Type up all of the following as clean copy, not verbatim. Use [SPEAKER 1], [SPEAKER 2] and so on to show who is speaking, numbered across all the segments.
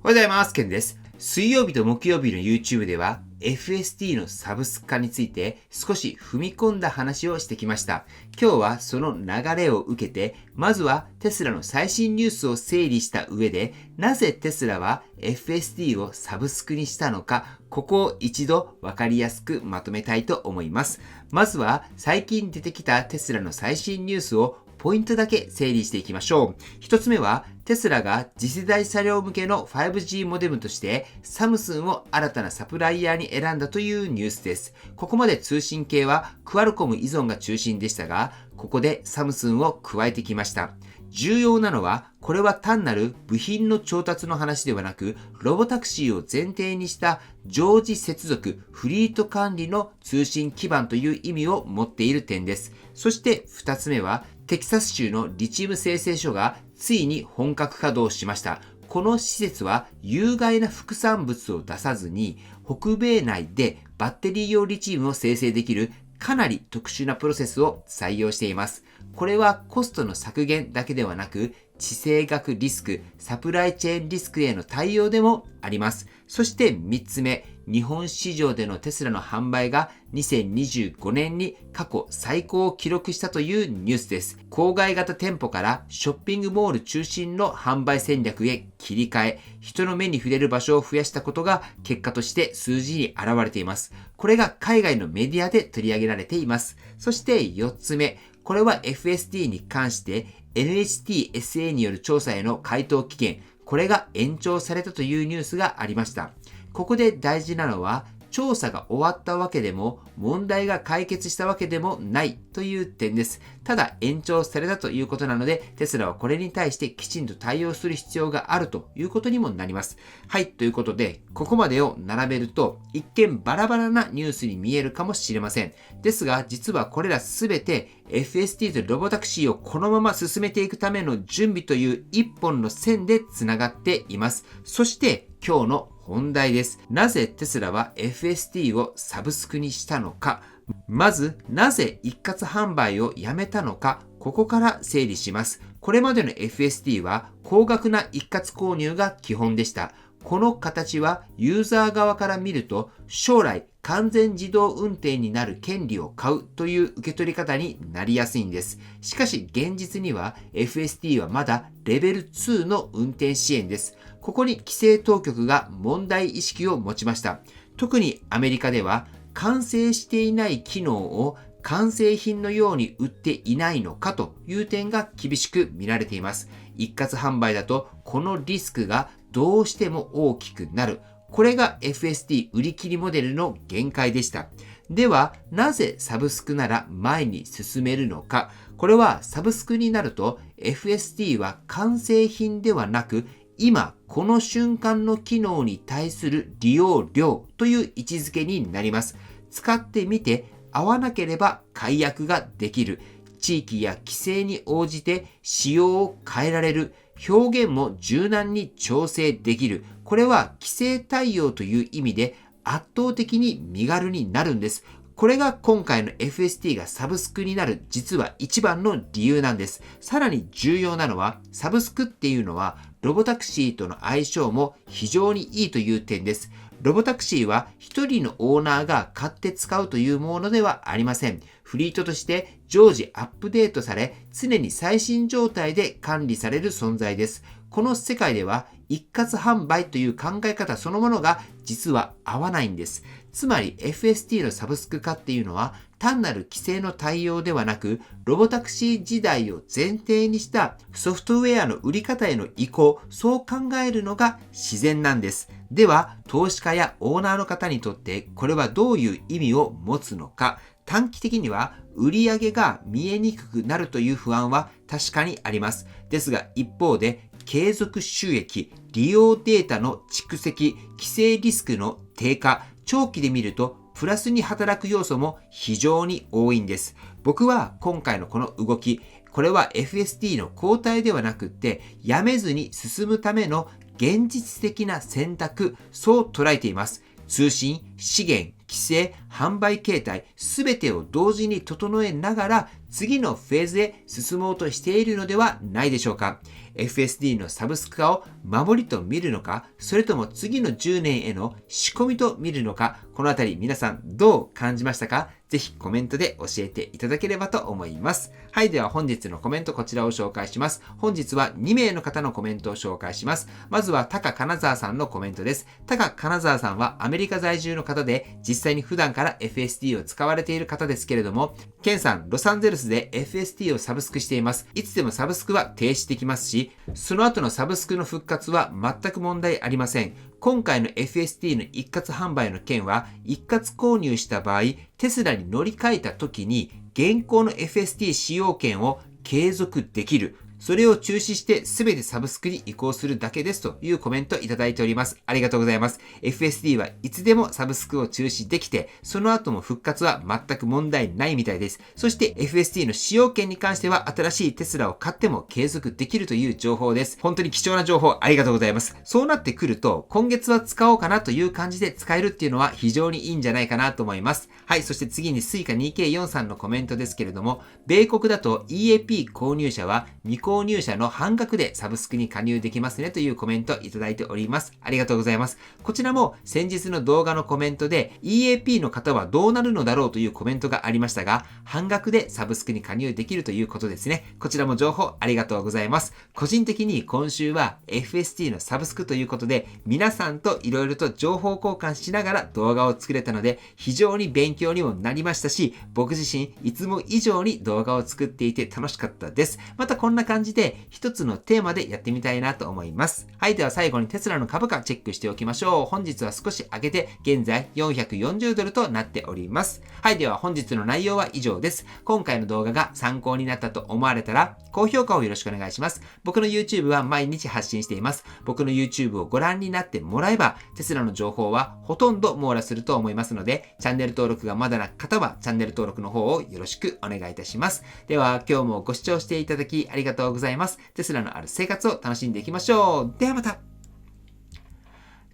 [SPEAKER 1] おはようございます。ケンです。水曜日と木曜日の YouTube では FSD のサブスク化について少し踏み込んだ話をしてきました。今日はその流れを受けて、まずはテスラの最新ニュースを整理した上で、なぜテスラは FSD をサブスクにしたのか、ここを一度わかりやすくまとめたいと思います。まずは最近出てきたテスラの最新ニュースをポイントだけ整理していきましょう。一つ目は、テスラが次世代車両向けの 5G モデムとしてサムスンを新たなサプライヤーに選んだというニュースです。ここまで通信系はクアルコム依存が中心でしたが、ここでサムスンを加えてきました。重要なのは、これは単なる部品の調達の話ではなく、ロボタクシーを前提にした常時接続、フリート管理の通信基盤という意味を持っている点です。そして2つ目は、テキサス州のリチウム精製所がついに本格稼働しました。この施設は有害な副産物を出さずに、北米内でバッテリー用リチウムを生成できるかなり特殊なプロセスを採用しています。これはコストの削減だけではなく、地政学リスク、サプライチェーンリスクへの対応でもあります。そして3つ目、日本市場でのテスラの販売が2025年に過去最高を記録したというニュースです。郊外型店舗からショッピングモール中心の販売戦略へ切り替え、人の目に触れる場所を増やしたことが結果として数字に現れています。これが海外のメディアで取り上げられています。そして4つ目、これは FSD に関して NHTSA による調査への回答期限、これが延長されたというニュースがありました。ここで大事なのは、調査が終わったわけでも、問題が解決したわけでもないという点です。ただ延長されたということなので、テスラはこれに対してきちんと対応する必要があるということにもなります。はい、ということで、ここまでを並べると、一見バラバラなニュースに見えるかもしれません。ですが、実はこれらすべて FSD とロボタクシーをこのまま進めていくための準備という一本の線でつながっています。そして、今日の本題です。なぜテスラは FSD をサブスクにしたのか。まず、なぜ一括販売をやめたのか。ここから整理します。これまでの FSD は高額な一括購入が基本でした。この形はユーザー側から見ると将来完全自動運転になる権利を買うという受け取り方になりやすいんです。しかし現実には FSD はまだレベル2の運転支援です。ここに規制当局が問題意識を持ちました。特にアメリカでは完成していない機能を完成品のように売っていないのかという点が厳しく見られています。一括販売だとこのリスクがどうしても大きくなる。これが FSD 売り切りモデルの限界でした。では、なぜサブスクなら前に進めるのか。これはサブスクになると FSD は完成品ではなく、今この瞬間の機能に対する利用料という位置づけになります。使ってみて合わなければ解約ができる。地域や規制に応じて仕様を変えられる。表現も柔軟に調整できる。これは規制対応という意味で圧倒的に身軽になるんです。これが今回の FSD がサブスクになる実は一番の理由なんです。さらに重要なのはサブスクっていうのはロボタクシーとの相性も非常にいいという点です。ロボタクシーは一人のオーナーが買って使うというものではありません。フリートとして常時アップデートされ、常に最新状態で管理される存在です。この世界では一括販売という考え方そのものが実は合わないんです。つまり FSD のサブスク化っていうのは単なる規制の対応ではなく、ロボタクシー時代を前提にしたソフトウェアの売り方への移行、そう考えるのが自然なんです。では、投資家やオーナーの方にとってこれはどういう意味を持つのか。短期的には売上が見えにくくなるという不安は確かにあります。ですが一方で継続収益、利用データの蓄積、規制リスクの低下、長期で見るとプラスに働く要素も非常に多いんです。僕は今回のこの動き、これは FSD の後退ではなくってやめずに進むための現実的な選択、そう捉えています。通信、資源、規制、販売形態、すべてを同時に整えながら次のフェーズへ進もうとしているのではないでしょうか。FSD のサブスク化を守りと見るのか、それとも次の10年への仕込みと見るのか、このあたり皆さんどう感じましたか？ぜひコメントで教えていただければと思います。はい、では本日のコメントこちらを紹介します。本日は2名の方のコメントを紹介します。まずはタカ金沢さんのコメントです。タカ金沢さんはアメリカ在住の方で、実際に普段から FSD を使われている方ですけれども、ケンさん、ロサンゼルスで FSD をサブスクしています。いつでもサブスクは停止できますし、その後のサブスクの復活は全く問題ありません。今回の FSD の一括販売の件は、一括購入した場合、テスラに乗り換えた時に、現行の FSD 使用権を継続できる。それを中止して全てサブスクに移行するだけですというコメントいただいております。ありがとうございます。FSD はいつでもサブスクを中止できて、その後も復活は全く問題ないみたいです。そして FSD の使用権に関しては新しいテスラを買っても継続できるという情報です。本当に貴重な情報ありがとうございます。そうなってくると、今月は使おうかなという感じで使えるっていうのは非常にいいんじゃないかなと思います。はい、そして次に Suica2K4 さんのコメントですけれども、米国だと EAP 購入者は未購入者の半額でサブスクに加入できますねというコメントいただいております。ありがとうございます。こちらも先日の動画のコメントで EAP の方はどうなるのだろうというコメントがありましたが、半額でサブスクに加入できるということですね。こちらも情報ありがとうございます。個人的に今週は FST のサブスクということで、皆さんといろいろと情報交換しながら動画を作れたので、非常に勉強にもなりましたし、僕自身いつも以上に動画を作っていて楽しかったです。またこんな感じで一つのテーマでやってみたいなと思います。はい、では最後にテスラの株価チェックしておきましょう。本日は少し上げて現在440ドルとなっております。はい、では本日の内容は以上です。今回の動画が参考になったと思われたら高評価をよろしくお願いします。僕の YouTube は毎日発信しています。僕の YouTube をご覧になってもらえばテスラの情報はほとんど網羅すると思いますので、チャンネル登録がまだな方はチャンネル登録の方をよろしくお願いいたします。では今日もご視聴していただきありがとうございます。テスラのある生活を楽しんでいきましょう。ではまた。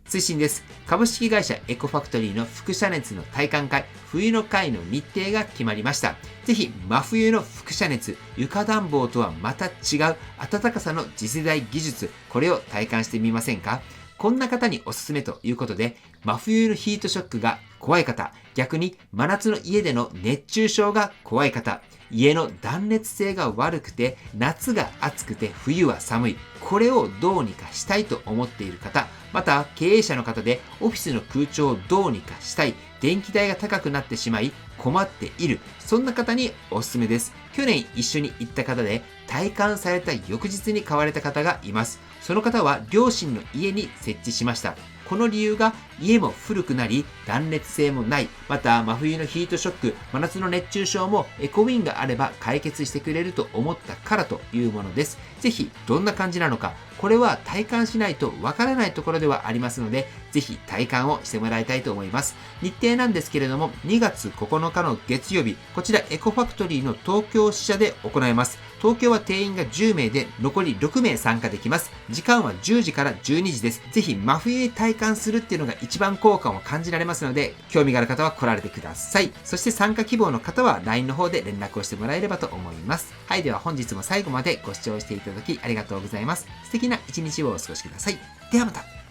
[SPEAKER 1] 追伸です。株式会社エコファクトリーの輻射熱の体感会、冬の会の日程が決まりました。ぜひ真冬の輻射熱、床暖房とはまた違う暖かさの次世代技術、これを体感してみませんか？こんな方におすすめということで、真冬のヒートショックが怖い方、逆に真夏の家での熱中症が怖い方、家の断熱性が悪くて夏が暑くて冬は寒い、これをどうにかしたいと思っている方、また経営者の方でオフィスの空調をどうにかしたい、電気代が高くなってしまい困っている、そんな方におすすめです。去年一緒に行った方で体感された翌日に買われた方がいます。その方は両親の家に設置しました。この理由が家も古くなり断熱性もない、また真冬のヒートショック、真夏の熱中症もエコウィンがあれば解決してくれると思ったからというものです。ぜひどんな感じなのか、これは体感しないとわからないところではありますので、ぜひ体感をしてもらいたいと思います。日程なんですけれども、2月9日の月曜日、こちらエコファクトリーの東京支社で行います。東京は定員が10名で残り6名参加できます。時間は10時から12時です。ぜひ真冬に体感するっていうのが一番効果を感じられますので、興味がある方は来られてください。そして参加希望の方は LINE の方で連絡をしてもらえればと思います。はい、では本日も最後までご視聴していただきありがとうございます。素敵な一日をお過ごしください。ではまた。